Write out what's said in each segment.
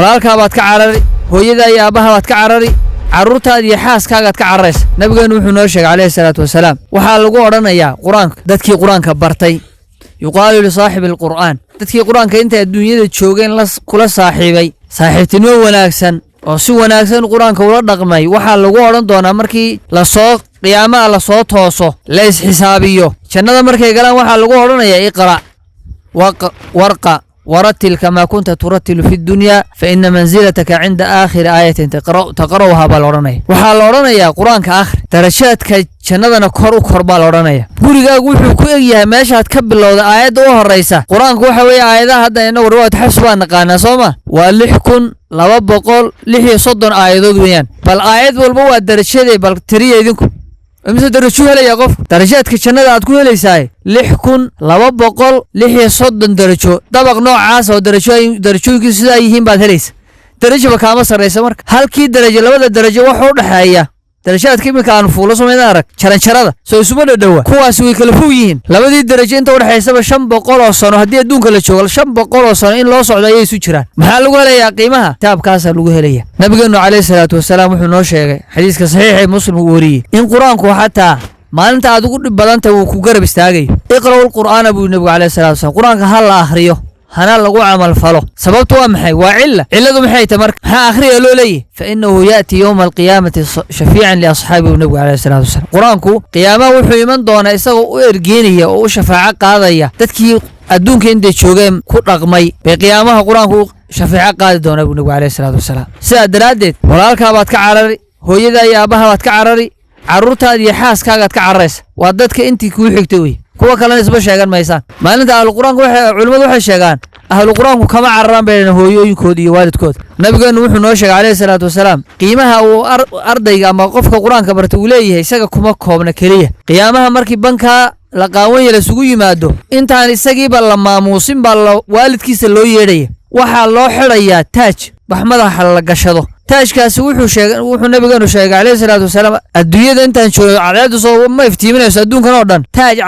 walaalkaabaad ka carari hooyada iyo aabahabaad ka carari carruurtaada iyo xaaskaagaad ka cararaysa nabigeenu wuxuu noo sheegay calayhi salaatu wasalaam waxaa lagu odhanayaa qur-aanka dadkii qur-aanka bartay yuqaalu lisaaxibi alqur'aan dadkii qur-aanka intay adduunyada joogeen kula saaxiibay saaxiibtinimo wanaagsan oo si wanaagsan qur-aanka ula dhaqmay waxaa lagu odhan doonaa markii qiyaamaha lasoo tooso la isxisaabiyo jannada markay galaan waxaa lagu odhanayaa iqra' warqa ورتل كما كنت ترتل في الدنيا فإن منزلتك عند آخر آية تقرأها بالورانية وحال ورانية قرآن كآخر درجاتك جندنا كور بالورانية قولي وحو كوئيها ماشي هتكبل لو آيات اوها الرئيسة قرآن كوحوية آيات هذا إنه رواية حسوان نقانا صوما واللحكن لابد بقول لحي صدن آيات دويان بل آيات والبوة الدرجات بل تريا يدنكم امسا درجو هلا يا قف درجاتك جندا aad ku helaysaa 6230 darajo dabaq noocaas oo darajooyinkiisu sida ay yihiin baad helaysaa darajo kaama sareysa marka halkii darajo labada darajo waxa u dhaxeeya darajaadka imika aan fuulo sameeyay arag jaranjarada soo isuba dhawa kuwaas way kala fog yihiin labadii darajo inta u dhaxeysaba 500 oo sano hadii adduunka la joogo 500 oo sano in loo socdo ayay isu jiraan maxaa lagu helayaa qiimaha taabkaas lagu helayaa nabigeenu calayhi salaatu wasalaam wuxuu noo sheegay xadiiska saxiix ee muslim uu wariyay in quraanku xataa maalinta aad ugu dhib badanta uu ku garab istaagay iqra'ul qur'aana buu nabiga calayhi salaatu wasalaam quraanka hal la akhriyo هنا لقوا عمل فلو سببته محي وعلة محي تمرك ها آخرية لو ليه فإنه يأتي يوم القيامة شفيعا لأصحابه النبي عليه الصلاة والسلام قرآنكو قيامة وحيمان دونا إساقو إرقينية وشفاعة قاضية تذكي أدون كنتي شوغيم كل رقمي بقيامة قرآنكو شفاعة قاضي دونا النبي عليه الصلاة والسلام سياد رادت ولالكا كعرري هو يدا يا أباها كعرري عرورتها دي حاس كاغات كعرس واددك انتي كو حigtay kuwa kale isba sheegan maysaan maalinta al-quraanku culimadu waxay sheegaan al-quraanku kama cararaan been hooyooyinkood iyo waalidkood nabigeenu wuxuu noo sheegay calayhi salaatu wasalaam qiimaha uu ardayga ama qofka quraanka barta uu leeyahay isaga kuma koobna kaliya qiyaamaha markii banka la qaawan yela isugu yimaado intaan isagiiba la maamuusin baa waalidkiisa loo yeedhay waxa loo xirayaa taaj baxmadaha la gashado taajkaasi wuxuu nabigeenu sheegay calayhi salaatu wasalaam adduunyada intaan joogo cadaad soo ma iftiiminayso adduunkan oo dhan taaj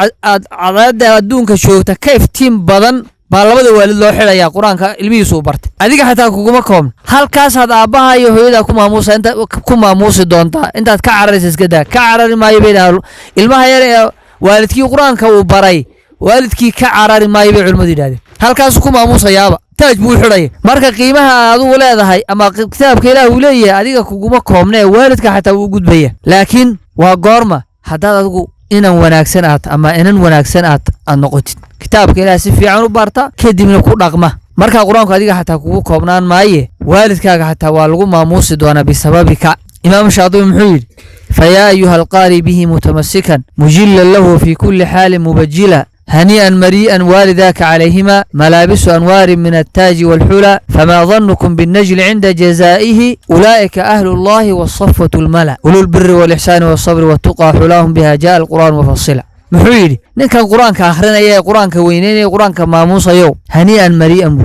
cadaada adduunka joogta ka iftiin badan baa labada waalid loo xirayaa quraanka ilmihiisu bartay adiga xataa kuguma koobn halkaas had aabaha iyo hooyada ku maamuusi doontaa intaad ka cararaysa iska daa ka carari maayo beedahalo ilmaha yar ee waalidkii quraanka uu baray waalidkii ka carari maayo bay culimadu yiraahdeen halkaas ku maamuusayaaba taaj buu xidhay marka qiimaha aad u leedahay ama kitaabka Ilaahay uu leeyahay adiga kuguma koobnaa waalidka xataa uu gudbaya laakiin waa goorma hadaad adigu inan wanaagsan aad ama inan wanaagsan aad noqotid kitaabka Ilaahay si fiican u barta kadibna ku dhaqma marka quraanku adiga xataa kugu koobnaan maaye waalidkaaga xataa waa lagu maamuusi doonaa bisababika imaam shaadibi muxuu yiri فيا أيها القاري به متمسكا مجلا له في كل حال مبجلا هنيئا مريئا والداك عليهما ملابس أنوار من التاج والحلى فما ظنكم بالنجل عند جزائه أولئك أهل الله والصفوة الملأ أولو البر والإحسان والصبر والتقى حلاهم بها جاء القرآن مفصلا محويري نكا القرآن كآخرين يا قرآن كوينين قرآن كماموس يو هنيئا مريئا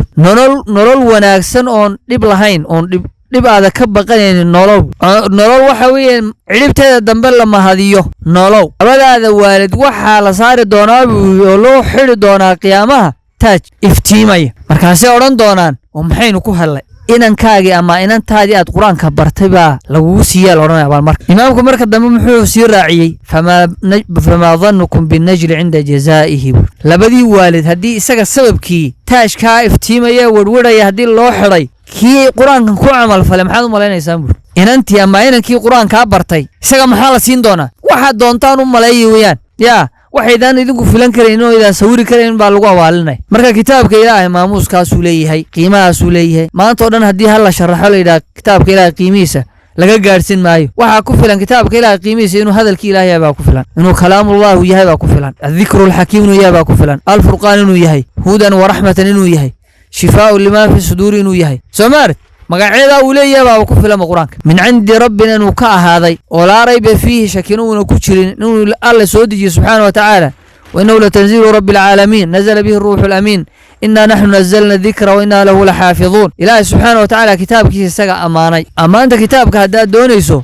نرول وناكسن أون لبلهين أون dhibaada ka baqaneen nolol waxa weeyaan cilibteeda dambe lama hadiyo nolol abadaada waalid waxa la saari doonaa oo loo xiri doonaa qiyaamaha taaj iftiimay markaas ay oran doonaan oo maxaynu ku helay inankaagi ama inantaadi aad quraanka bartay baa lagu siiyay oranaya marka imaamku marka dambe muxuu sii raaciyay fama dhannukum bin najl inda jazaa'ihi labadii waalid hadii isaga sababkii taajka iftiimaya warwaraya hadii loo xiray kii quraankan ku amal falay maxaad u maleynaysaa inantii ama inankii quraanka bartay isaga maxaa la siin doonaa waxa doontaan u maleeyayaan waxaydan idinku filan kareen oo ida sawiri kareen baa lagu awaalinay marka kitaabka Ilaahay maamuuskaas uu leeyahay qiimahaas uu leeyahay maanta oo dhan hadii hal la sharaxo leeyahay kitaabka Ilaahay qiimihiisa laga gaarsin maayo waxa ku filan kitaabka Ilaahay qiimihiisa inuu hadalka Ilaahay baa ku filan inuu kalaamullah yahay baa ku filan adhikrul hakim inuu yahay baa ku filan al-furqan inuu yahay hudan wa rahmatan inuu yahay شفاء لما في صدور إنه يهي سمارت مقاعدة أولية بابكو في القرآن من عند ربنا نكا هذا ولا ريب فيه شكنون وكتشرين إنه الله سودجي سبحانه وتعالى وإنه لتنزيل رب العالمين نزل به الروح الأمين إنا نحن نزلنا الذكر وإنا له لحافظون إلهي سبحانه وتعالى كتابك يسقى أماني أمانة كتابك هذا دونيسو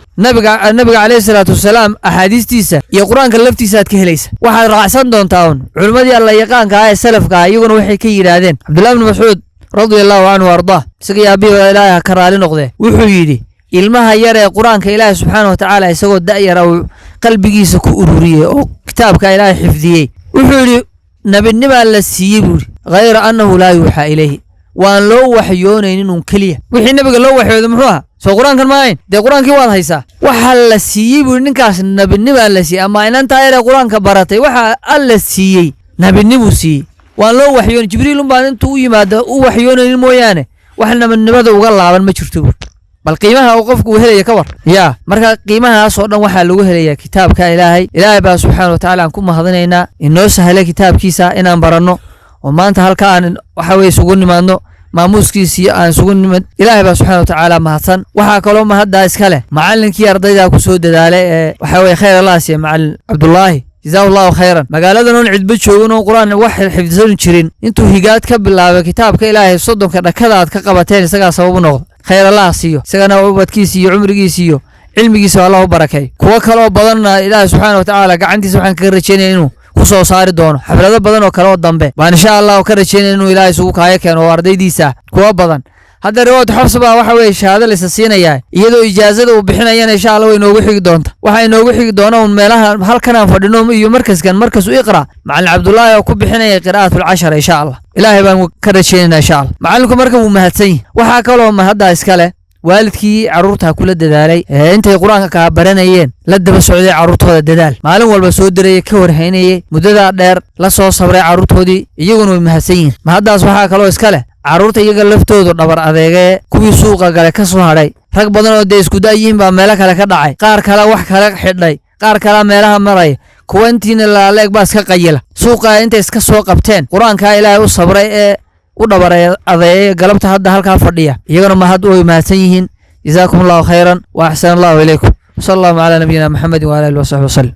النبي عليه الصلاة والسلام أحاديث تيسا يقرآن كاللفتي سات كهليس واحد رعسان دون تاون علماء الله يقان كهاي السلف كهاي يقولون وحي كي يرادين عبد الله بن مسعود رضي الله عنه وارضاه سقي أبي وإلهي كرالي نقضي وحيدي ilmaha yar ee quraanka Ilaahay subhanahu wa ta'ala isagoo da'yar oo qalbigiisa ku ururiyay oo kitaabka Ilaahay xifdiyay wuxuu yiri nabinima la siiyay buri غير annahu la yuha ilayhi waan loo waxyoonaynin un kaliya wixii nabiga loo waxyoodo muxuu ahaa soo quraankan maayn de quraankii waad haysaa waxa la siiyay buri ninkaas nabinima la siiyay ama inanta yar ee quraanka baratay waxa alla siiyay nabinimu siiyay waan loo waxyoon jibriil baan intuu yimaado u waxyoonaynin mooyaane wax nabinimada uga laaban ma jirto bal qiimaha uu qofku helaya ka war ya marka qiimahaas oo dhan waxa lagu helaya kitaabka Ilaahay baa subhanahu wa ta'ala aan ku mahadinaynaa inoo sahlay kitaabkiisa inaan baranno oo maanta halka aan waxa way isugu nimaadno maamuuskiisa aan isugu nimad Ilaahay baa subhanahu wa ta'ala mahadsan waxa kale ma hadda iskale macallinkii ardayda ku soo dadaalay waxa way khayr Allah siya macallin Abdullahi جزاه الله خيرا مقالة نون عد بتشوفون القرآن واحد حفظون شرين انتو هيجات كبلا كتاب كإلهي صدق كذا كذا كقبتين سجى صوب نغ خير الله سيو سجى نوبت كيسيو عمر كيسيو علم كيسيو الله بركة كوا كلا بدلنا إله سبحانه وتعالى قعدتي سبحان كرتشين إنه كوسو صار دونه حفلة بدن وكلا ضمبه وإن شاء الله كرتشين إنه إله سوق هاي كان واردي ديسا كوا بدن هذا رواد حفصبا waxa way shahaado la siinayay iyadoo ijaazada uu bixinayaan insha Allah way noogu xigi doonta waxa inoogu xigi doona meelaha halkan aan fadhino iyo markaskan markas u iqra macallin Abdullahi oo ku bixinaya qiraa'atul 10 insha Allah Ilaahay baan ka rajeynaa insha Allah macallinku marka uu mahadsan yahay waxa kale oo mahadda iskale waalidkii caruurta kula dadaalay intay quraanka ka baranayeen la daba socday caruurtooda dadaal maalin walba soo diray ka warhaynayay muddada dheer la soo sabray caruurtoodii iyaguna way mahadsan yihiin mahaddaas waxa kale oo iskale caruurta iyaga laftoodu dhabar adeegay kuwii suuqa gale ka soo haray rag badan oo de isku daayiin baa meel kale ka dhacay qaar kale wax kale xidhay qaar kale meelaha maray kuwantiina la leeg baas ka qayila suuqa inta iska soo qabteen quraanka Ilaahay u sabray ee u dhabar adeegay galabta hadda halka fadhiya iyagana mahad oo imaadsan yihiin jazaakumullahu khayran wa ahsanallahu ilaykum sallallahu ala nabiyina muhammad wa ala alihi wa sahbihi